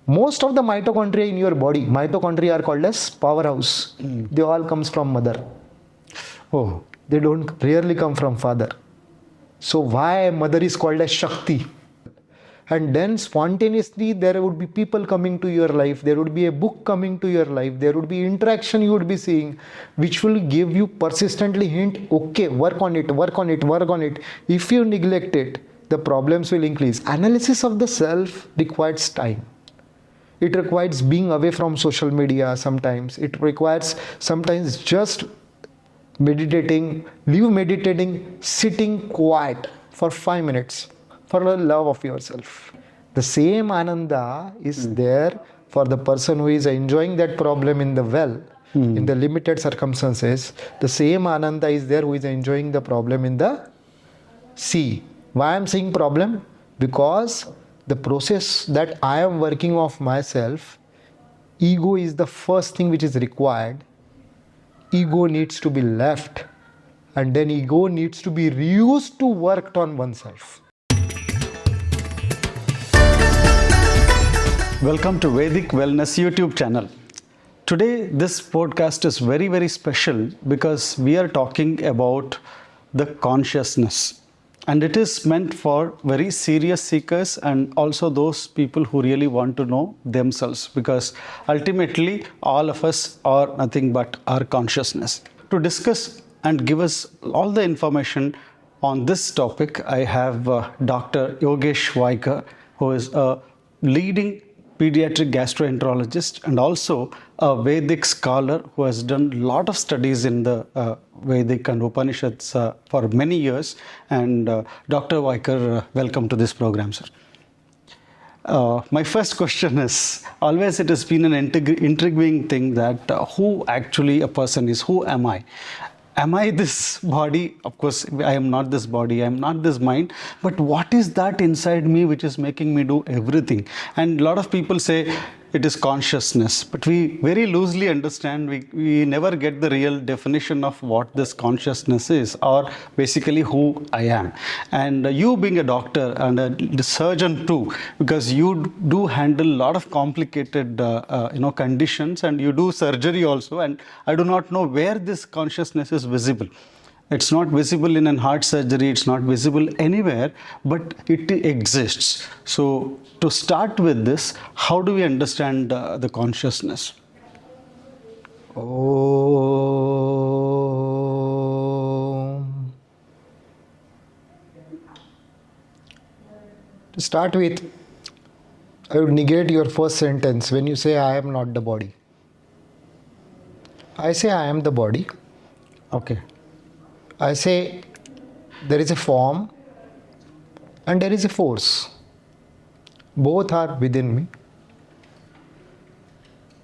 Most of the mitochondria in your body, mitochondria are called as powerhouse. They all comes from mother. Oh, They don't rarely come from father. So why mother is called as Shakti? And then spontaneously there would be people coming to your life, there would be a book coming to your life, there would be interaction you would be seeing, which will give you persistently hint, okay, work on it, work on it, work on it. If you neglect it, the problems will increase. Analysis of the self requires time. It requires being away from social media sometimes. It requires sometimes just meditating, sitting quiet for 5 minutes for the love of yourself. The same Ananda is there for the person who is enjoying that problem in the well, in the limited circumstances. The same Ananda is there who is enjoying the problem in the sea. Why I am saying problem? Because the process that I am working of myself, ego is the first thing which is required. Ego needs to be left, and then ego needs to be reused to work on oneself. welcome to Vedic Wellness YouTube channel. Today, this podcast is very, very special because we are talking about the consciousness. And it is meant for very serious seekers and also those people who really want to know themselves, because ultimately all of us are nothing but our consciousness. To discuss and give us all the information on this topic, I have Dr. Yogesh Waikar, who is a leading pediatric gastroenterologist and also a Vedic scholar who has done a lot of studies in the Vedic and Upanishads for many years. And Dr. Waikar, welcome to this program, sir. My first question is, always it has been an intriguing thing that who actually a person is, who am I? Am I this body? Of course, I am not this body, I am not this mind, but what is that inside me which is making me do everything? And a lot of people say it is consciousness, but we very loosely understand, we never get the real definition of what this consciousness is, or basically who I am. And you being a doctor and a surgeon too, because you do handle a lot of complicated conditions, and you do surgery also, and I do not know where this consciousness is visible. It's not visible in a heart surgery, it's not visible anywhere, but it exists. So to start with this, how do we understand the consciousness? Om. To start with, I would negate your first sentence when you say I am not the body. I say I am the body. Okay. I say there is a form and there is a force. Both are within me.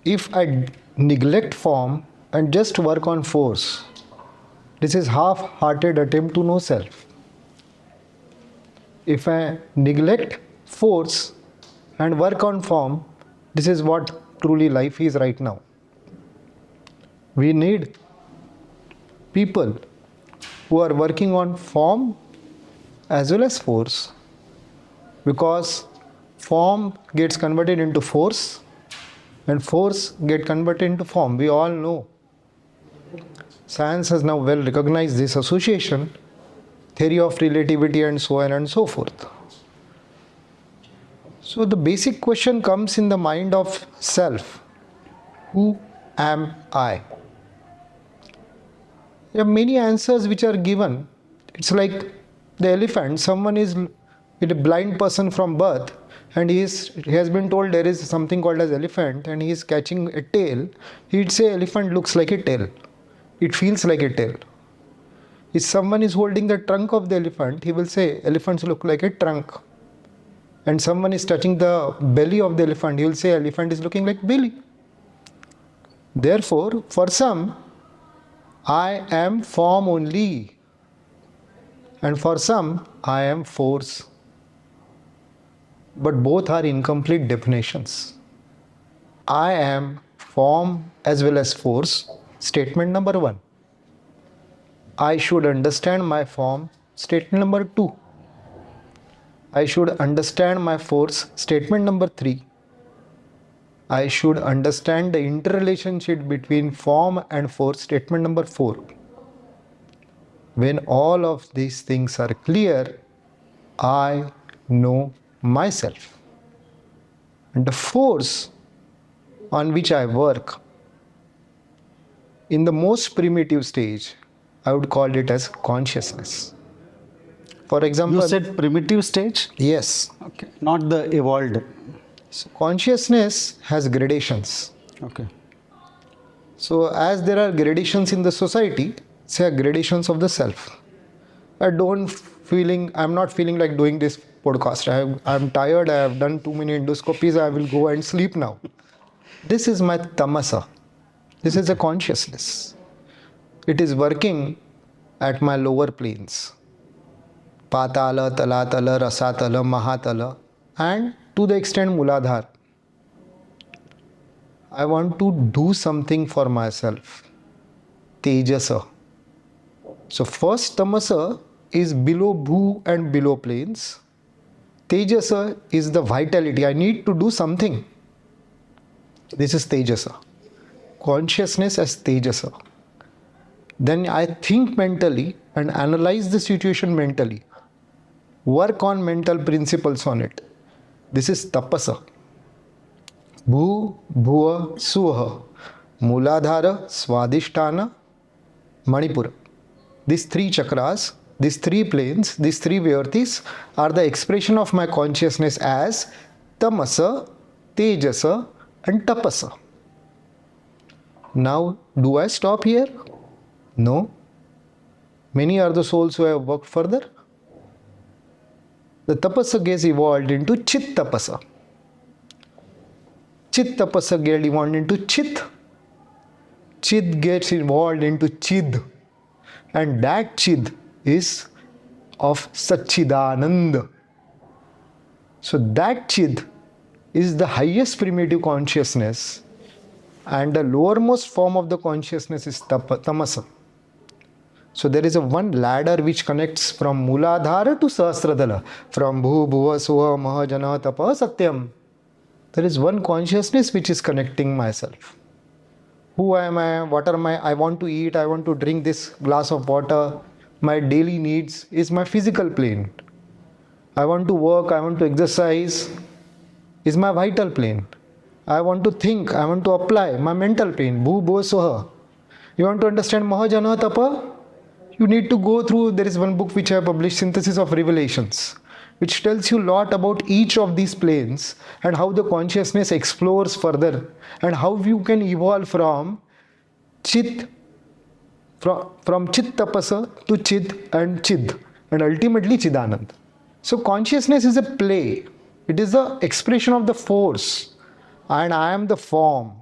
If I neglect form and just work on force, this is half-hearted attempt to know self. If I neglect force and work on form, this is what truly life is right now. We need people who are working on form as well as force, because form gets converted into force and force gets converted into form. We all know. Science has now well recognized this association, theory of relativity and so on and so forth. So the basic question comes in the mind of self. Who am I? There are many answers which are given. It's like the elephant. Someone is with a blind person from birth, and he has been told there is something called as elephant, and he is catching a tail. He'd say elephant looks like a tail. It feels like a tail. If someone is holding the trunk of the elephant, he will say elephants look like a trunk. And someone is touching the belly of the elephant, he will say elephant is looking like belly. Therefore, for some, I am form only, and for some, I am force. But both are incomplete definitions. I am form as well as force, statement number 1. I should understand my form, statement number 2. I should understand my force, statement number 3. I should understand the interrelationship between form and force. Statement number 4. When all of these things are clear, I know myself. And the force on which I work, in the most primitive stage, I would call it as consciousness. For example, You said primitive stage? yes, Okay. Not the evolved. so consciousness has gradations. Okay. So as there are gradations in the society, there are gradations of the self. I'm not feeling like doing this podcast. I'm tired. I have done too many endoscopies. I will go and sleep now. This is my tamasa. This is a consciousness. It is working at my lower planes. Patala, Talatala, Rasatala, Mahatala, and to the extent Muladhara. I want to do something for myself. Tejasa. So first Tamasa is below Bhu and below planes. Tejasa is the vitality. I need to do something. This is Tejasa. Consciousness as Tejasa. Then I think mentally and analyze the situation mentally. Work on mental principles on it. This is Tapasa. Bhu, Bhuva, Suha. Muladhara, Swadhisthana, Manipura. These 3 chakras, these 3 planes, these 3 Vyartis are the expression of my consciousness as Tamasa, Tejasa and Tapasa. Now, do I stop here? No. Many are the souls who have worked further. The Tapasa gets evolved into Chit Tapasa. Chit Tapasa gets evolved into Chit. Chit gets evolved into Chid. And that Chid is of Satchidanand. So that Chid is the highest primitive consciousness, and the lowermost form of the consciousness is Tamasa. So there is a one ladder which connects from Muladhara to Sahasradhala, from Bhu, Bhuva, Suha, Mahajana, Tapa, Satyam. There is one consciousness which is connecting myself. Who am I? What are my? I want to eat, I want to drink this glass of water. My daily needs is my physical plane. I want to work, I want to exercise, is my vital plane. I want to think, I want to apply, my mental plane. Bhu, Bhuva, Suha. You want to understand Mahajana, Tapa? You need to go through, there is one book which I published, Synthesis of Revelations, which tells you a lot about each of these planes and how the consciousness explores further and how you can evolve from Chit, from Chit Tapasa to Chid and Chid and ultimately Chidanand. So consciousness is a play. It is the expression of the force and I am the form.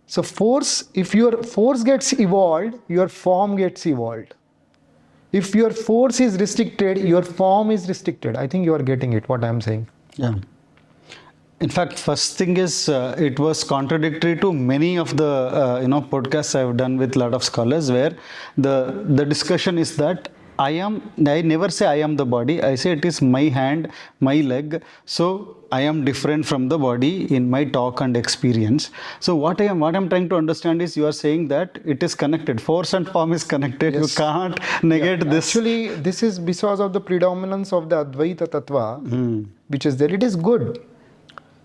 So force, if your force gets evolved, your form gets evolved. If your force is restricted, your form is restricted. I think you are getting it, what I am saying. Yeah. In fact, first thing is it was contradictory to many of the podcasts I've done with a lot of scholars where the discussion is that I never say I am the body. I say it is my hand, my leg. So I am different from the body in my talk and experience. So what I'm trying to understand is you are saying that it is connected. Force and form is connected. Yes. You can't negate this. Actually, this is because of the predominance of the Advaita Tattva, which is there. It is good.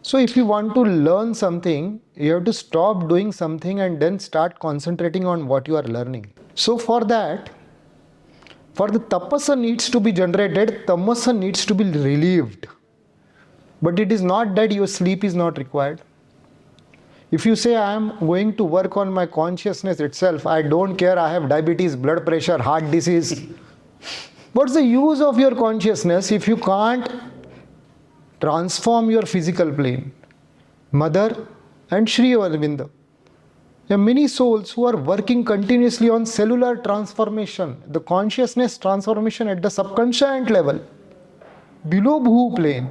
So if you want to learn something, you have to stop doing something and then start concentrating on what you are learning. So for that, for the tapasa needs to be generated, tamasa needs to be relieved. But it is not that your sleep is not required. If you say I am going to work on my consciousness itself, I don't care, I have diabetes, blood pressure, heart disease. What's the use of your consciousness if you can't transform your physical plane? Mother and Sri Aurobindo. There are many souls who are working continuously on cellular transformation, the consciousness transformation at the subconscient level, below Bhu plane.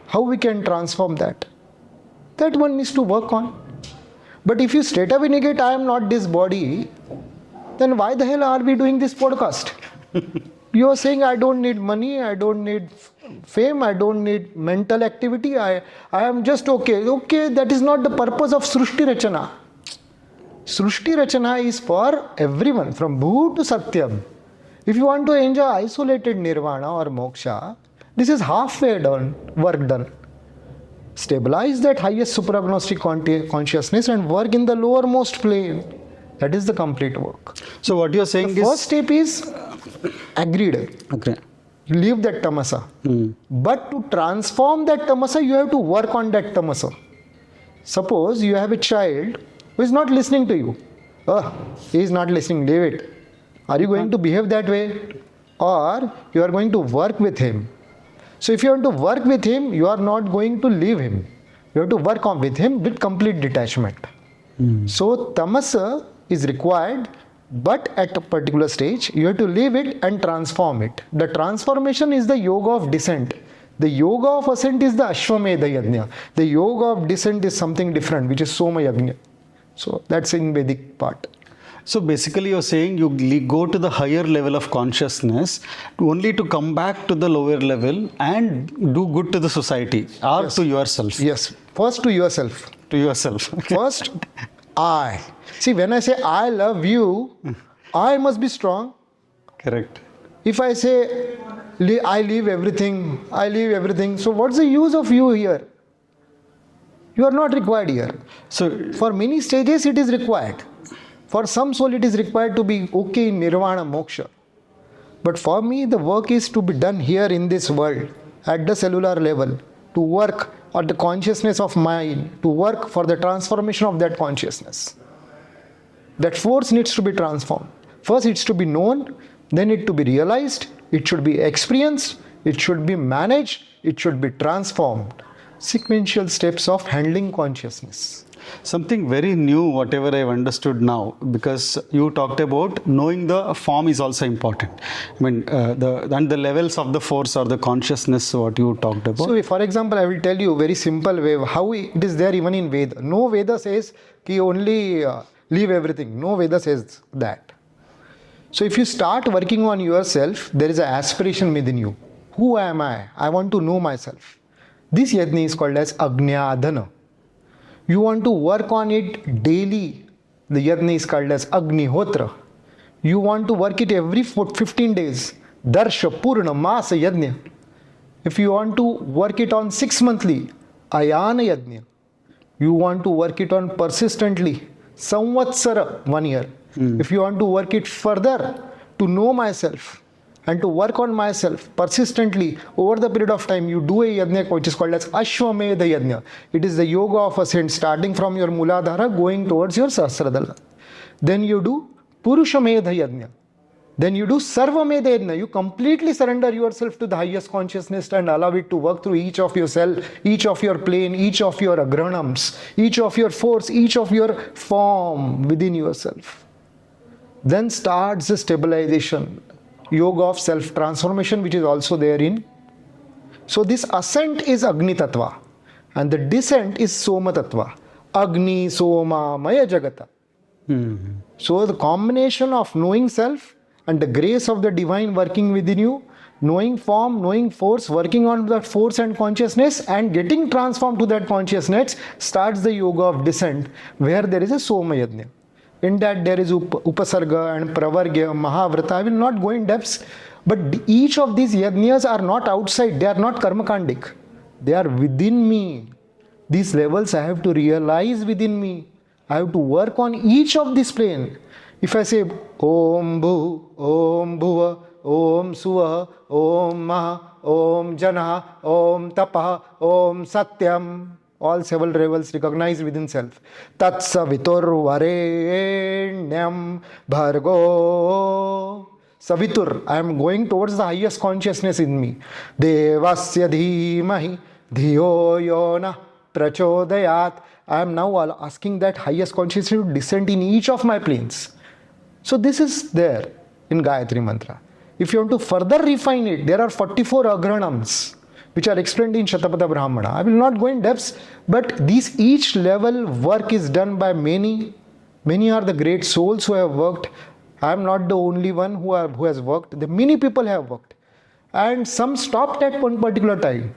How we can transform that? That one needs to work on. But if you straight away negate, I am not this body, then why the hell are we doing this podcast? You are saying I don't need money, I don't need fame, I don't need mental activity, I am just okay. Okay, that is not the purpose of Srushti Rachana. Srushti Rachana is for everyone, from Bhu to Satyam. If you want to enjoy isolated nirvana or moksha, this is halfway done, work done. Stabilize that highest supragnostic consciousness and work in the lowermost plane. That is the complete work. So what you're saying The first step is agreed. Okay. You leave that tamasa. But to transform that tamasa, you have to work on that tamasa. Suppose you have a child who is not listening to you. He is not listening, leave it. Are you going to behave that way? Or you are going to work with him? So if you want to work with him, you are not going to leave him. You have to work on with him with complete detachment. So tamasa is required, but at a particular stage, you have to leave it and transform it. The transformation is the yoga of descent. The yoga of ascent is the Ashwamedha Yajna. The yoga of descent is something different, which is Soma Yajna. So that's in Vedic part. So basically you're saying you go to the higher level of consciousness only to come back to the lower level and do good to the society or to yourself. Yes. First to yourself. To yourself. First, I. See, when I say I love you, I must be strong. Correct. If I say I leave everything, so what's the use of you here? You are not required here. So For many stages it is required. For some soul it is required to be okay in nirvana, moksha. But for me the work is to be done here in this world, at the cellular level, to work on the consciousness of mind, to work for the transformation of that consciousness. That force needs to be transformed. First it's to be known, then it to be realized, it should be experienced, it should be managed, it should be transformed. Sequential steps of handling consciousness. something very new, whatever I've understood now, because you talked about knowing the form is also important. I mean, the levels of the force or the consciousness, what you talked about. So, for example, I will tell you a very simple way how it is there even in Veda. No Veda says ki only leave everything. No Veda says that. So, if you start working on yourself, there is an aspiration within you. Who am I? I want to know myself. This yajna is called as Agnyadhana. You want to work on it daily. The yajna is called as Agnihotra. You want to work it every 15 days. Darsha Purna Masa Yajna. If you want to work it on 6 monthly, Ayana Yajna. You want to work it on persistently, Samvatsara, 1 year. If you want to work it further, to know myself and to work on myself persistently over the period of time, you do a yajna which is called as Ashwamedha Yajna. It is the yoga of ascent, starting from your Muladhara going towards your Sahasradala. Then you do Purushamedha Yajna. Then you do Sarvamedha Yajna. You completely surrender yourself to the highest consciousness and allow it to work through each of your cell, each of your plane, each of your agranams, each of your force, each of your form within yourself. Then starts the stabilization, yoga of self-transformation, which is also there in. So this ascent is Agni Tattva and the descent is Soma Tattva. Agni, Soma, Maya Jagata. So the combination of knowing self and the grace of the divine working within you, knowing form, knowing force, working on that force and consciousness and getting transformed to that consciousness starts the yoga of descent, where there is a Soma Yajna. In that there is Upasarga and Pravargya, Mahavrata. I will not go in depths, but each of these yajnas are not outside, they are not karmakandik. They are within me. These levels I have to realize within me. I have to work on each of this plane. If I say Om Bhu, Om Bhuva, Om Suva, Om Maha, Om Janaha, Om Tapaha, Om Satyam, all several levels recognized within self. Tat Savitur Varenyam Bhargo. Savitur, I am going towards the highest consciousness in me. Devasya Dhimahi Dhiyo Yona Prachodayat. I am now asking that highest consciousness to descend in each of my planes. So this is there in Gayatri Mantra. If you want to further refine it, there are 44 agranams which are explained in Shatapada Brahmana. I will not go in depths, but these each level work is done by many. Many are the great souls who have worked. I am not the only one who has worked. The many people have worked. and some stopped at one particular time.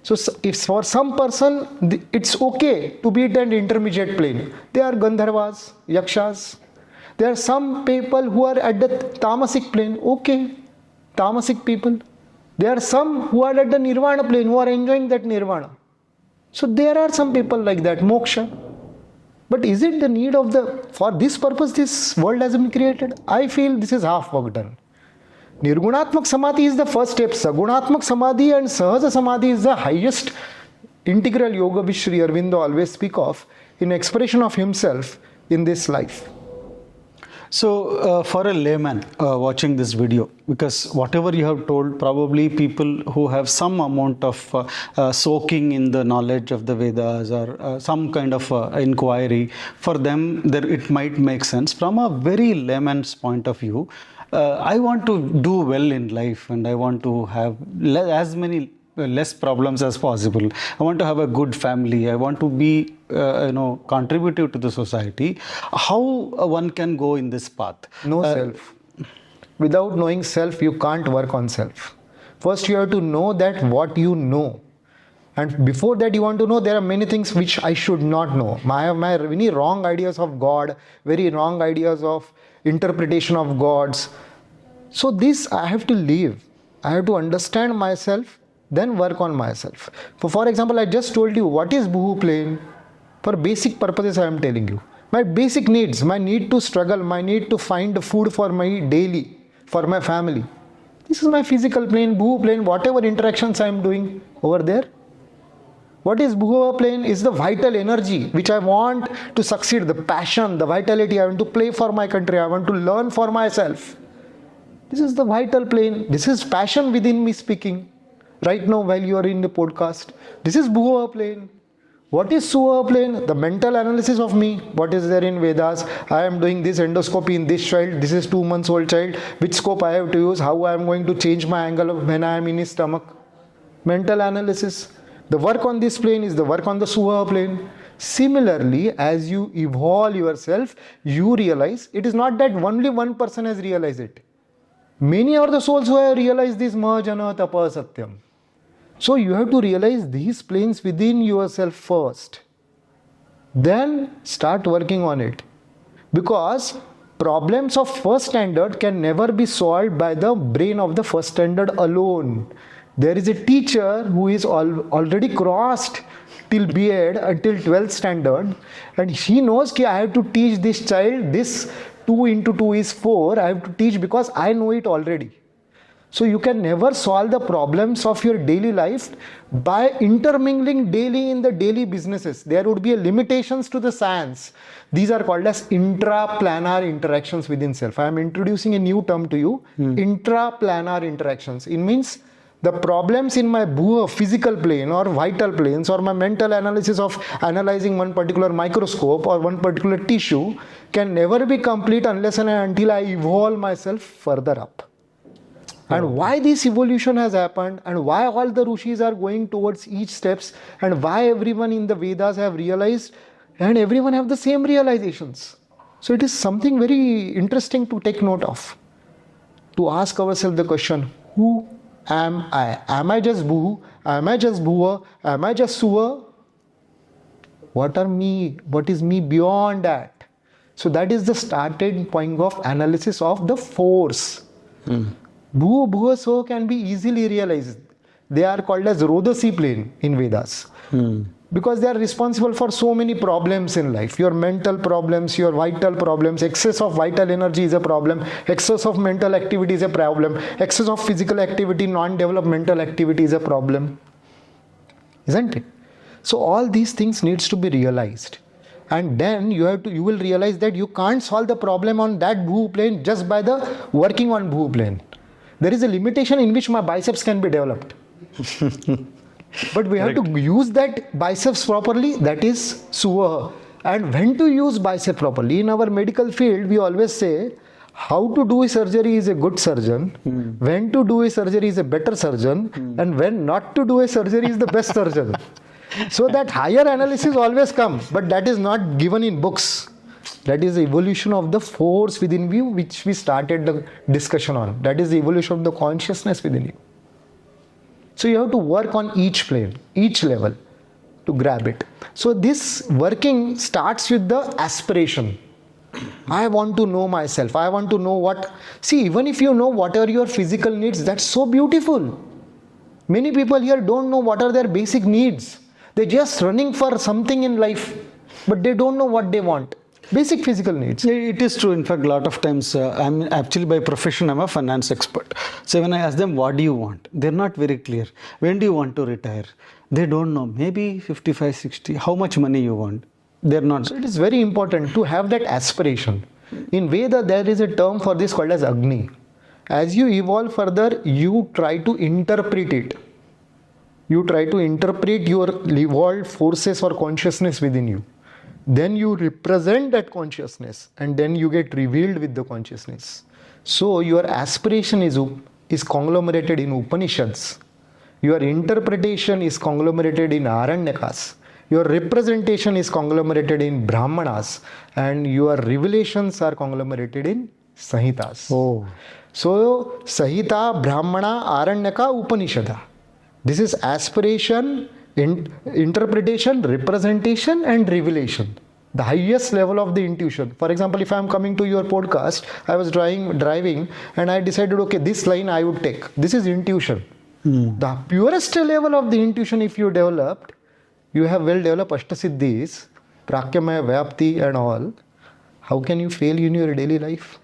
So if for some person it's okay to be at an intermediate plane, they are Gandharvas, Yakshas. There are some people who are at the Tamasic plane, okay, Tamasic people. There are some who are at the Nirvana plane, who are enjoying that Nirvana. So there are some people like that, moksha. But is it the need of for this purpose this world has been created? I feel this is half work done. Nirgunatmak Samadhi is the first step. Sagunatmak Samadhi and Sahaja Samadhi is the highest integral yoga which Sri Aurobindo always speak of in expression of himself in this life. So for a layman watching this video, because whatever you have told, probably people who have some amount of soaking in the knowledge of the Vedas or some kind of inquiry, for them it might make sense. From a very layman's point of view, I want to do well in life and I want to have less problems as possible. I want to have a good family. I want to be, contributive to the society. How one can go in this path? No self. Without knowing self, you can't work on self. First, you have to know that what you know. And before that, you want to know there are many things which I should not know. I have my very wrong ideas of God, very wrong ideas of interpretation of gods. So this I have to leave. I have to understand myself, then work on myself. For example, I just told you what is Bhuhu plane. For basic purposes, I am telling you. My basic needs, my need to struggle, my need to find food for my daily, for my family. This is my physical plane, Bhuhu plane, whatever interactions I am doing over there. What is Bhuva plane? Is the vital energy which I want to succeed, the passion, the vitality. I want to play for my country. I want to learn for myself. This is the vital plane. This is passion within me speaking. Right now while you are in the podcast. This is Bhuva plane. What is Suva plane? The mental analysis of me. What is there in Vedas? I am doing this endoscopy in this child. This is 2 months old child. Which scope I have to use? How I am going to change my angle when I am in his stomach? Mental analysis. The work on this plane is the work on the Suha plane. Similarly, as you evolve yourself, you realize it is not that only one person has realized it. Many are the souls who have realized this Mahajana Tapa Satyam. So you have to realize these planes within yourself first. Then start working on it. Because problems of first standard can never be solved by the brain of the first standard alone. There is a teacher who is already crossed till B.Ed until 12th standard, and he knows that I have to teach this child this 2 into 2 is 4. I have to teach because I know it already. So you can never solve the problems of your daily life by intermingling daily in the daily businesses. There would be limitations to the science. These are called as intraplanar interactions within self. I am introducing a new term to you, intraplanar interactions. It means the problems in my physical plane or vital planes or my mental analysis of analyzing one particular microscope or one particular tissue can never be complete unless and until I evolve myself further up. And why this evolution has happened and why all the Rishis are going towards each steps and why everyone in the Vedas have realized and everyone have the same realizations. So it is something very interesting to take note of. To ask ourselves the question, who am I? Am I just Bhu? Am I just Bhuva? Am I just Suva? What is me beyond that? So that is the starting point of analysis of the force. Bhu, Bhuva, So can be easily realized. They are called as Rodasi plane in Vedas. Because they are responsible for so many problems in life. Your mental problems, your vital problems, excess of vital energy is a problem, excess of mental activity is a problem, excess of physical activity, non-developmental activity is a problem. Isn't it? So all these things needs to be realized. And then you will realize that you can't solve the problem on that Bhu plane just by the working on Bhu plane. There is a limitation in which my biceps can be developed. But we have to use that biceps properly, that is Suvaha. And when to use bicep properly? In our medical field, we always say, how to do a surgery is a good surgeon, when to do a surgery is a better surgeon, and when not to do a surgery is the best surgeon. So that higher analysis always comes, but that is not given in books. That is the evolution of the force within you, which we started the discussion on. That is the evolution of the consciousness within you. So you have to work on each plane, each level to grab it. So this working starts with the aspiration. I want to know myself. I want to know what. See, even if you know what are your physical needs, that's so beautiful. Many people here don't know what are their basic needs. They're just running for something in life, but they don't know what they want. Basic physical needs. It is true. In fact, a lot of times, I'm actually by profession, I'm a finance expert. So when I ask them, what do you want? They're not very clear. When do you want to retire? They don't know. Maybe 55, 60. How much money you want? They're not. So it is very important to have that aspiration. In Veda, there is a term for this called as Agni. As you evolve further, you try to interpret it. You try to interpret your evolved forces or consciousness within you. Then you represent that consciousness and then you get revealed with the consciousness. So your aspiration is conglomerated in Upanishads. Your interpretation is conglomerated in Aranyakas. Your representation is conglomerated in Brahmanas. And your revelations are conglomerated in Sahitas. Oh. So Sahita, Brahmana, Aranyaka, Upanishada. This is aspiration, interpretation, representation and revelation. The highest level of the intuition. For example, if I am coming to your podcast, I was driving and I decided, okay, this line I would take. This is intuition. The purest level of the intuition if you developed, you have well developed Ashtasiddhis, Prakyamaya, Vyapti and all. How can you fail in your daily life?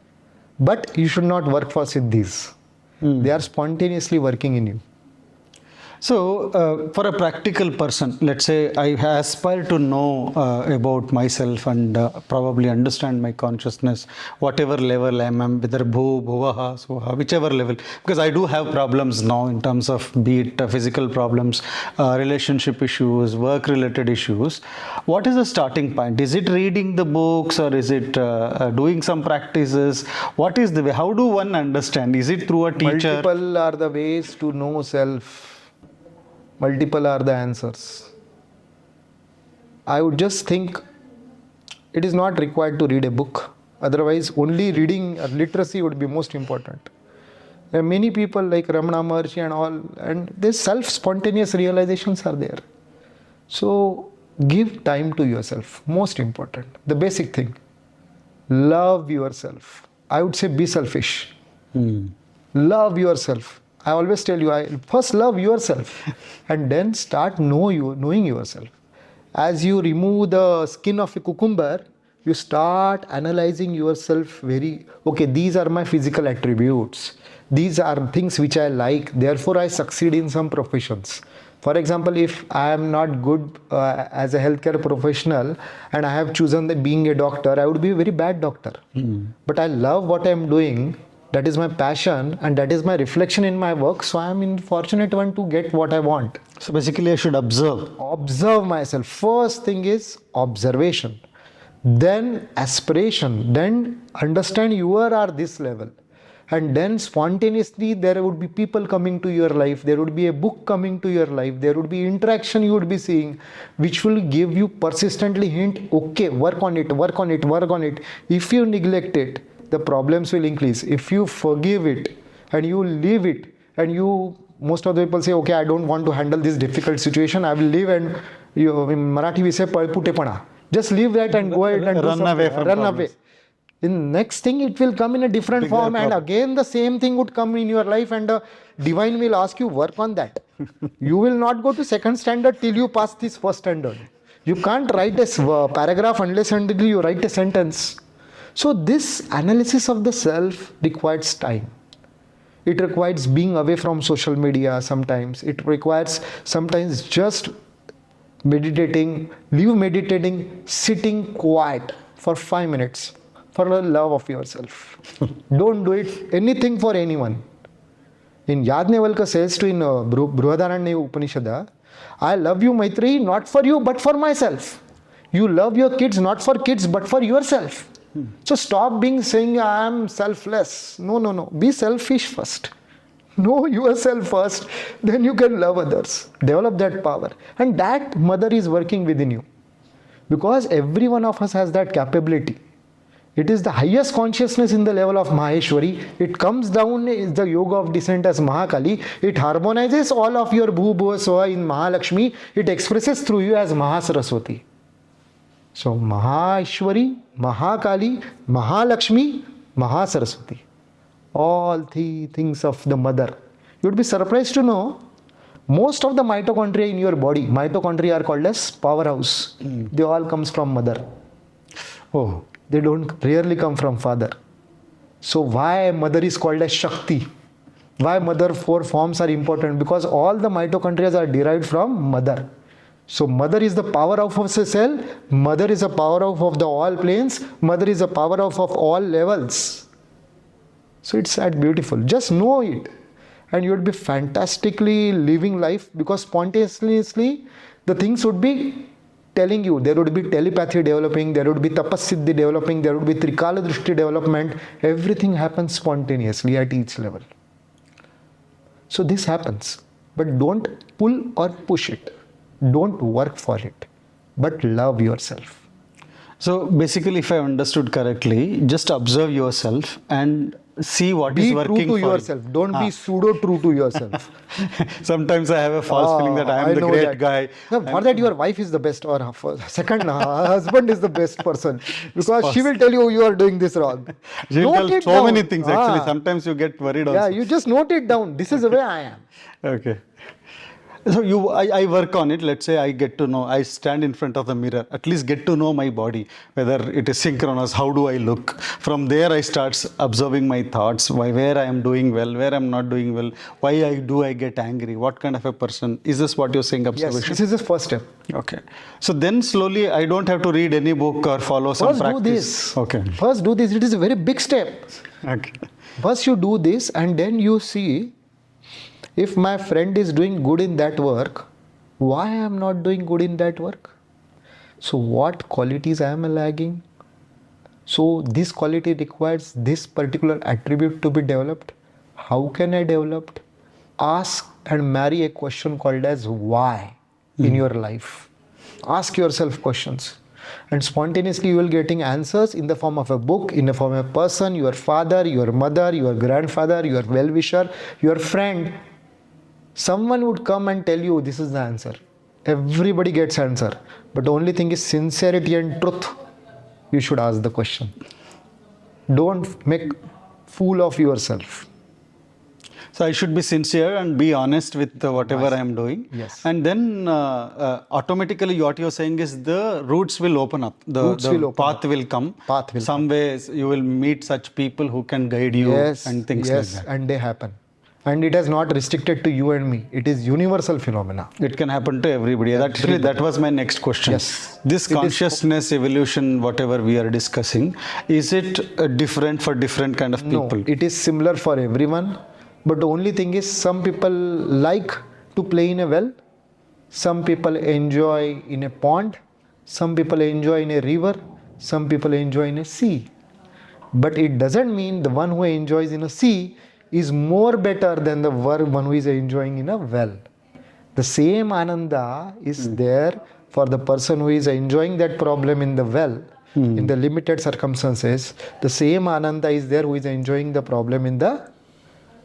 But you should not work for Siddhis. They are spontaneously working in you. So, for a practical person, let's say I aspire to know about myself and probably understand my consciousness, whatever level I am, whether bhu, bhuvaha, suha, whichever level, because I do have problems now in terms of be it physical problems, relationship issues, work-related issues. What is the starting point? Is it reading the books or is it doing some practices? What is the way? How do one understand? Is it through a teacher? Multiple are the ways to know self. Multiple are the answers. I would just think it is not required to read a book. Otherwise, only reading or literacy would be most important. There are many people like Ramana Maharshi and all, and these self-spontaneous realizations are there. So, give time to yourself. Most important. The basic thing. Love yourself. I would say be selfish. Love yourself. I always tell you, first love yourself and then start knowing yourself. As you remove the skin of a cucumber, you start analyzing yourself okay, these are my physical attributes. These are things which I like, therefore I succeed in some professions. For example, if I am not good as a healthcare professional and I have chosen that being a doctor, I would be a very bad doctor. But I love what I am doing. That is my passion and that is my reflection in my work. So I am in fortunate one to get what I want. So basically I should observe. Observe myself. First thing is observation. Then aspiration. Then understand you are this level. And then spontaneously there would be people coming to your life. There would be a book coming to your life. There would be interaction you would be seeing which will give you persistently hint, okay, work on it, work on it, work on it. If you neglect it, the problems will increase. If you forgive it and you leave it and most of the people say, okay, I don't want to handle this difficult situation. I will leave and in Marathi we say palputepana. Just leave that and go ahead and run away from run problems. away. In next thing it will come in a different form and again the same thing would come in your life and the divine will ask you work on that. You will not go to second standard till you pass this first standard. You can't write a paragraph unless until you write a sentence. So this analysis of the self requires time. It requires being away from social media sometimes. It requires sometimes just meditating, sitting quiet for 5 minutes for the love of yourself. Don't do it anything for anyone. In Yajnavalkya says to in Brihadaranya Upanishad, I love you Maitreyi not for you but for myself. You love your kids not for kids but for yourself. So stop saying I am selfless. No. Be selfish first. Know yourself first. Then you can love others. Develop that power. And that mother is working within you. Because every one of us has that capability. It is the highest consciousness in the level of Maheshwari. It comes down is the yoga of descent as Mahakali. It harmonizes all of your Bhu Bhuva Swaha in Mahalakshmi. It expresses through you as Mahasaraswati. So Maheshwari, Mahakali, Mahalakshmi, Mahasaraswati. All three things of the mother. You would be surprised to know most of the mitochondria in your body, mitochondria are called as powerhouse. They all comes from mother. Oh. They don't rarely come from father. So why mother is called as Shakti? Why mother four forms are important? Because all the mitochondria are derived from mother. So mother is the powerhouse of the cell. Mother is a powerhouse of the all planes. Mother is a powerhouse of all levels. So it's that beautiful. Just know it. And you would be fantastically living life, because spontaneously the things would be telling you. There would be telepathy developing, there would be tapasiddhi developing, there would be trikala drishti development. Everything happens spontaneously at each level. So this happens. But don't pull or push it. Don't work for it. But love yourself. So basically, if I understood correctly, just observe yourself and see what is working for you. Be true to yourself. Don't be pseudo true to yourself. Sometimes I have a false feeling that I am the great guy. No, for that your wife is the best, or second, husband is the best person, because she will tell you you are doing this wrong. She will tell so many things actually. Sometimes you get worried also. Yeah, you just note it down. This is the way I am. Okay. So I work on it. Let's say I get to know, I stand in front of the mirror, at least get to know my body, whether it is synchronous, how do I look. From there I start observing my thoughts, where I am doing well, where I am not doing well, why I get angry, what kind of a person. Is this what you're saying, observation? Yes, this is the first step. Okay. So then slowly I don't have to read any book or follow some practice. First do this. Okay. First do this. It is a very big step. Okay. First you do this, and then you see, if my friend is doing good in that work, why I am not doing good in that work? So what qualities I am lagging? So this quality requires this particular attribute to be developed. How can I develop it? Ask and marry a question called as why in your life. Ask yourself questions. And spontaneously you will getting answers in the form of a book, in the form of a person, your father, your mother, your grandfather, your well-wisher, your friend. Someone would come and tell you this is the answer. Everybody gets answer. But the only thing is sincerity and truth. You should ask the question. Don't make fool of yourself. So I should be sincere and be honest with whatever I am doing. Yes. And then automatically what you're saying is the roots will open up. The path will come. Some ways you will meet such people who can guide you and things like that. Yes, and they happen. And it has not restricted to you and me. It is universal phenomena. It can happen to everybody. Actually, that was my next question. Yes. This consciousness evolution, whatever we are discussing, is it different for different kind of people? No, it is similar for everyone. But the only thing is, some people like to play in a well. Some people enjoy in a pond. Some people enjoy in a river. Some people enjoy in a sea. But it doesn't mean the one who enjoys in a sea is more better than the one who is enjoying in a well. The same ananda is there for the person who is enjoying that problem in the well, in the limited circumstances. The same ananda is there who is enjoying the problem in the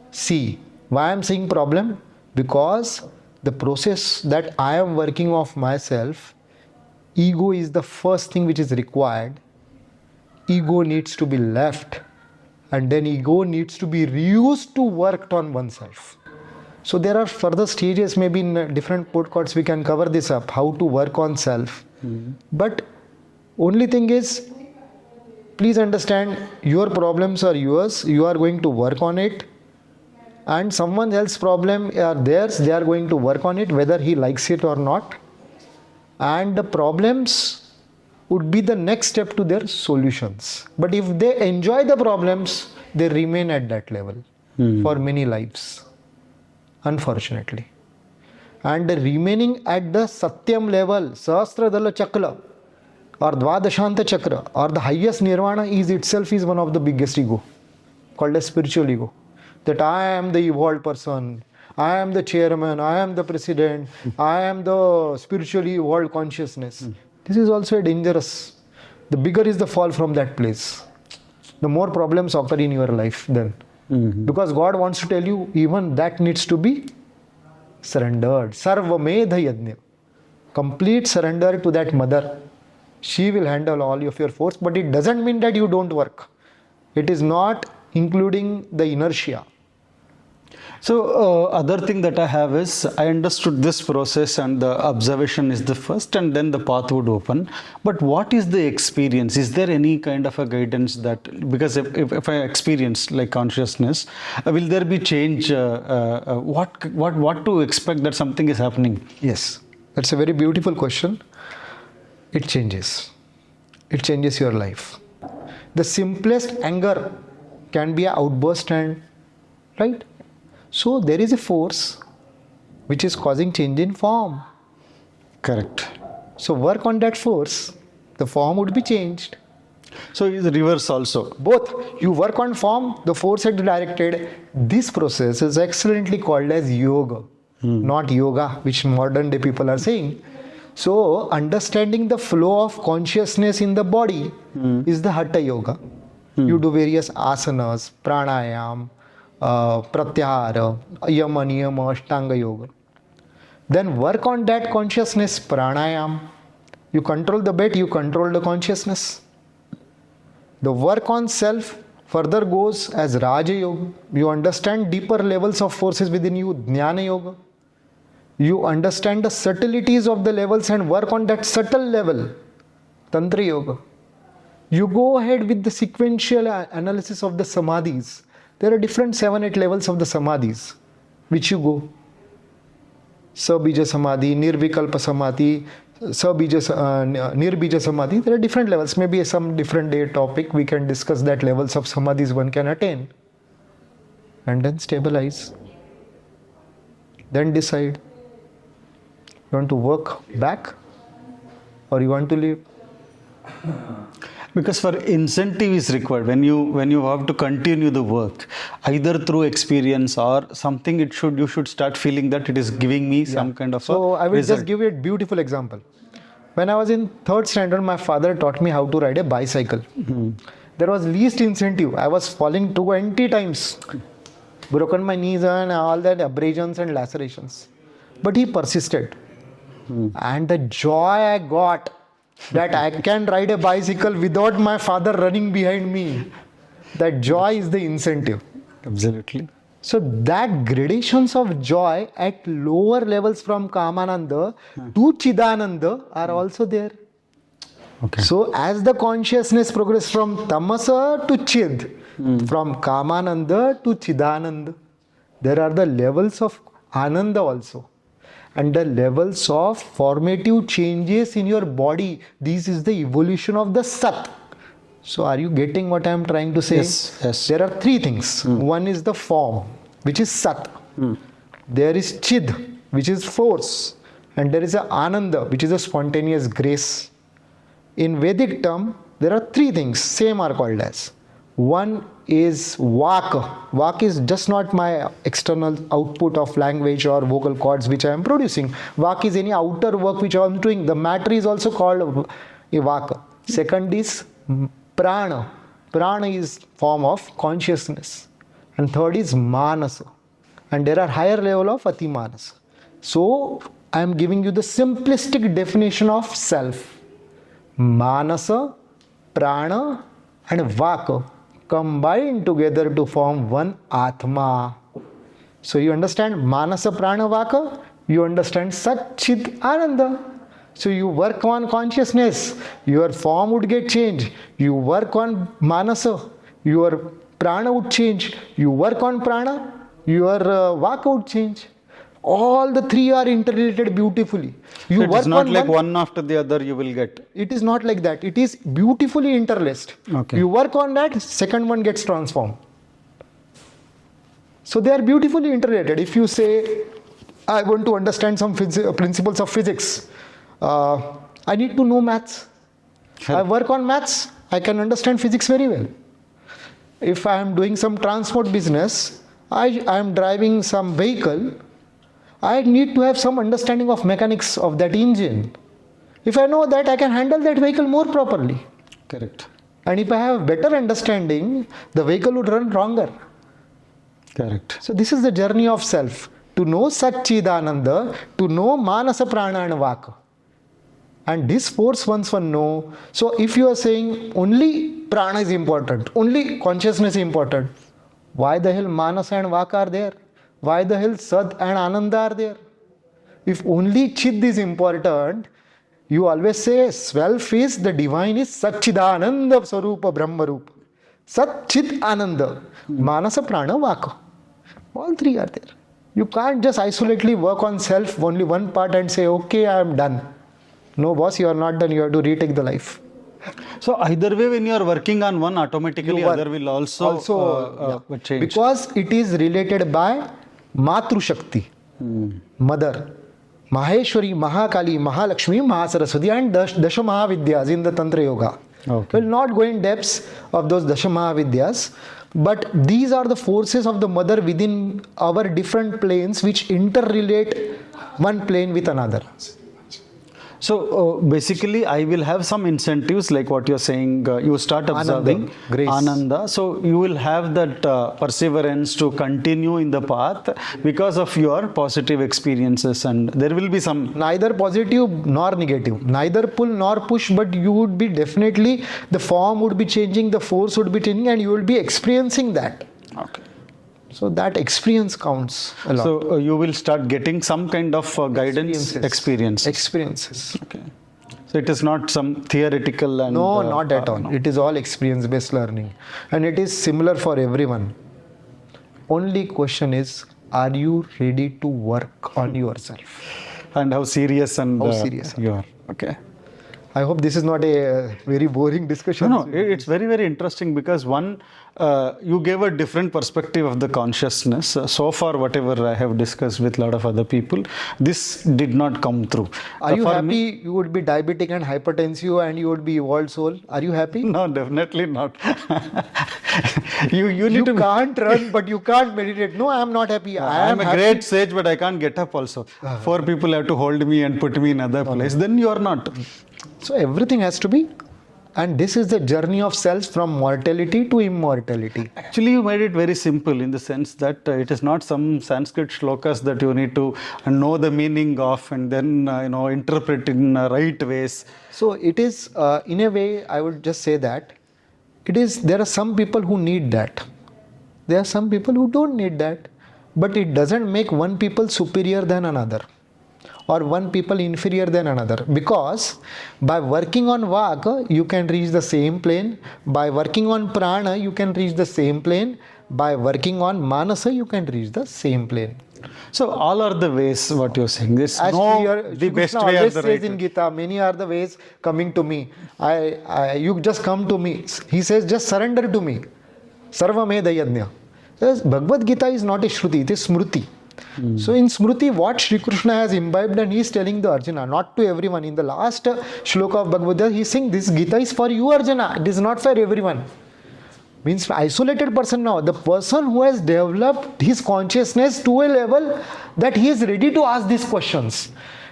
sea. Why I am saying problem? Because the process that I am working of myself, ego is the first thing which is required. Ego needs to be left. And then ego needs to be reused to work on oneself. So there are further stages, maybe in different podcasts we can cover this up, how to work on self. But only thing is, please understand, your problems are yours, you are going to work on it. And someone else's problem are theirs, they are going to work on it, whether he likes it or not. And the problems would be the next step to their solutions. But if they enjoy the problems, they remain at that level for many lives, unfortunately. And remaining at the Satyam level, Sahasradala Chakra or Dvadashanta Chakra or the highest Nirvana is itself is one of the biggest ego, called as spiritual ego. That I am the evolved person, I am the chairman, I am the president, I am the spiritually evolved consciousness. This is also a dangerous. The bigger is the fall from that place. the more problems occur in your life then. Because God wants to tell you even that needs to be surrendered. Sarvamedha yajna. Complete surrender to that mother. She will handle all of your force, but it doesn't mean that you don't work. It is not including the inertia. So other thing that I have is, I understood this process and the observation is the first and then the path would open. But what is the experience? Is there any kind of a guidance that, because if I experience like consciousness, will there be change? What to expect that something is happening? Yes, that's a very beautiful question. It changes. It changes your life. The simplest anger can be an outburst, and right? So there is a force which is causing change in form. Correct. So work on that force, the form would be changed. So is the reverse also? Both. You work on form, the force is directed. This process is excellently called as yoga, not yoga, which modern day people are saying. So understanding the flow of consciousness in the body is the Hatha Yoga. You do various asanas, pranayam, pratyahara, yama, niyama, ashtanga yoga. Then work on that consciousness, pranayam. You control the breath, you control the consciousness. The work on self further goes as Raja Yoga. You understand deeper levels of forces within you, Jnana Yoga. You understand the subtleties of the levels and work on that subtle level, Tantra Yoga. You go ahead with the sequential analysis of the samadhis. There are different 7-8 levels of the samadhis, which you go. Sabija Samadhi, Nirvikalpa Samadhi, Nirbija Samadhi. There are different levels. Maybe some different day topic we can discuss that levels of samadhis one can attain. And then stabilize. Then decide. You want to work back or you want to leave? Because for incentive is required when you have to continue the work, either through experience or something. You should start feeling that it is giving me some kind of so I will result. just give you a beautiful example. When I was in 3rd standard, my father taught me how to ride a bicycle. There was least incentive. I was falling 20 times, broken my knees and all that, abrasions and lacerations. But he persisted. And the joy I got that I can ride a bicycle without my father running behind me, that joy is the incentive. Absolutely. So that gradations of joy at lower levels from Kamananda to Chidananda are also there. Okay. So as the consciousness progresses from Tamasa to Chid, from Kamananda to Chidananda, there are the levels of Ananda also. And the levels of formative changes in your body. This is the evolution of the Sat. So are you getting what I am trying to say? Yes. There are 3 things. One is the form, which is Sat. There is Chid, which is force. And there is a Ananda, which is a spontaneous grace. In Vedic term, there are 3 things, same are called as. One is Vak. Vak is just not my external output of language or vocal cords which I am producing. Vak is any outer work which I am doing. The matter is also called a Vak. Second is Prana. Prana is form of consciousness. And third is Manasa. And there are higher level of Ati Manasa. So I am giving you the simplistic definition of self. Manasa, Prana and Vak combine together to form one Atma. So you understand Manasa, Prana, Vaka, you understand Sat, Chit, Ananda. So you work on consciousness, your form would get changed. You work on Manasa, your Prana would change. You work on Prana, your Vaka would change. All the 3 are interrelated beautifully. You It work is not on like one after the other you will get. It is not like that. It is beautifully interlaced. Okay. You work on that, second one gets transformed. So they are beautifully interrelated. If you say, I want to understand some principles of physics, I need to know maths. I work on maths, I can understand physics very well. If I am doing some transport business, I am driving some vehicle, I need to have some understanding of mechanics of that engine. If I know that, I can handle that vehicle more properly. Correct. And if I have better understanding, the vehicle would run longer. Correct. So this is the journey of self. To know Satchidananda, to know Manasa Prana and Vaka. And this force once one know. So if you are saying only prana is important, only consciousness is important, why the hell Manasa and Vaka are there? Why the hell Sad and Ananda are there? If only Chid is important, you always say self is the divine is Satchidananda Swarupa Brahma Rupa. Sat Chid Ananda. Manasa Prana Vaka. All three are there. You can't just isolatedly work on self, only one part, and say, okay, I am done. No, boss, you are not done. You have to retake the life. So either way, when you are working on one, automatically other will also change. Because it is related by Matru Shakti, mother. Maheshwari, Mahakali, Mahalakshmi, Mahasaraswati and Dasha Mahavidyas in the Tantra Yoga. Okay. We'll not go in depths of those Dasha Mahavidyas, but these are the forces of the mother within our different planes which interrelate one plane with another. So basically, I will have some incentives like what you're saying. You start observing grace. Ananda. So you will have that perseverance to continue in the path because of your positive experiences, and there will be some Neither positive nor negative, neither pull nor push, but you would be definitely, the form would be changing, the force would be changing, and you will be experiencing that. Okay. So that experience counts a lot. So you will start getting some kind of guidance Experiences. Okay. So it is not some theoretical and No, not at all. No. It is all experience-based learning, and it is similar for everyone. Only question is, are you ready to work on yourself? And how serious and serious you are. Okay. I hope this is not a very boring discussion. No, it's very, very interesting because one, you gave a different perspective of the consciousness. So far, whatever I have discussed with a lot of other people, this did not come through. Are you for happy me, you would be diabetic and hypertensive and you would be evolved soul? Are you happy? No, definitely not. you need You to can't run, but you can't meditate. No, I am not happy. I am a happy. great sage, but I can't get up also. Four people have to hold me and put me in other place. Then you are not. So everything has to be, and this is the journey of self from mortality to immortality. Actually, you made it very simple in the sense that it is not some Sanskrit shlokas that you need to know the meaning of and then interpret in right ways. So it is, in a way, I would just say that it is. There are some people who need that. There are some people who don't need that, but it doesn't make one people superior than another, or one people inferior than another, because by working on Vaka you can reach the same plane, by working on Prana you can reach the same plane, by working on Manasa you can reach the same plane. So all are the ways what you're saying. There's As the best way or always the says right in way. Gita, many are the ways coming to me. You just come to me. He says just surrender to me. Sarvameda yajna. Says Bhagavad Gita is not a Shruti, it is Smruti. So in Smruti, what Sri Krishna has imbibed, and he is telling the Arjuna, not to everyone. In the last shloka of Bhagavad Gita, he is saying this Gita is for you, Arjuna. It is not for everyone. Means isolated person now. The person who has developed his consciousness to a level that he is ready to ask these questions.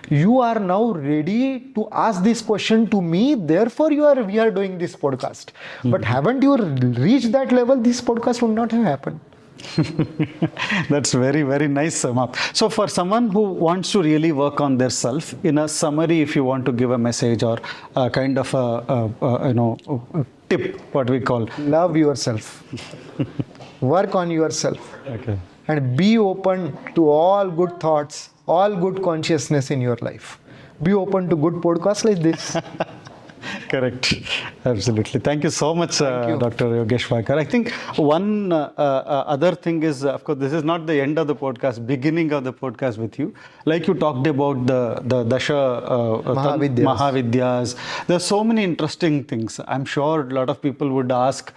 You are now ready to ask this question to me. Therefore, we are doing this podcast. But haven't you reached that level, this podcast would not have happened. That's very, very nice sum up. So for someone who wants to really work on their self, in a summary, if you want to give a message or a kind of a tip, what we call. Love yourself. Work on yourself. Okay. And be open to all good thoughts, all good consciousness in your life. Be open to good podcasts like this. Correct. Absolutely. Thank you so much, you. Dr. Yogesh Waikar. I think one other thing is, of course, this is not the end of the podcast, beginning of the podcast with you. Like you talked about the Dasha Mahavidyas. There are so many interesting things. I'm sure a lot of people would ask,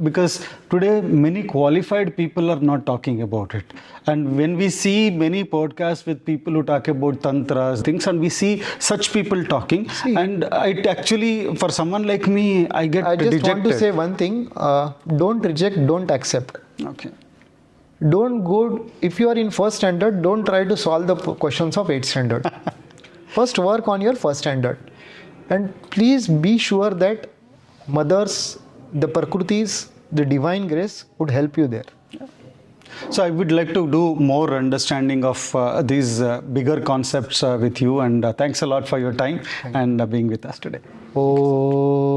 because today many qualified people are not talking about it. And when we see many podcasts with people who talk about tantras, things, and we see such people talking, and it actually, for someone like me, I get I just dejected. want to say one thing. Don't reject, don't accept. Okay. Don't go, if you are in first standard, don't try to solve the questions of 8th standard. First work on your first standard. And please be sure that mothers, the Prakrutis, the divine grace would help you there. So I would like to do more understanding of these bigger concepts with you, and thanks a lot for your time and being with us today. Oh.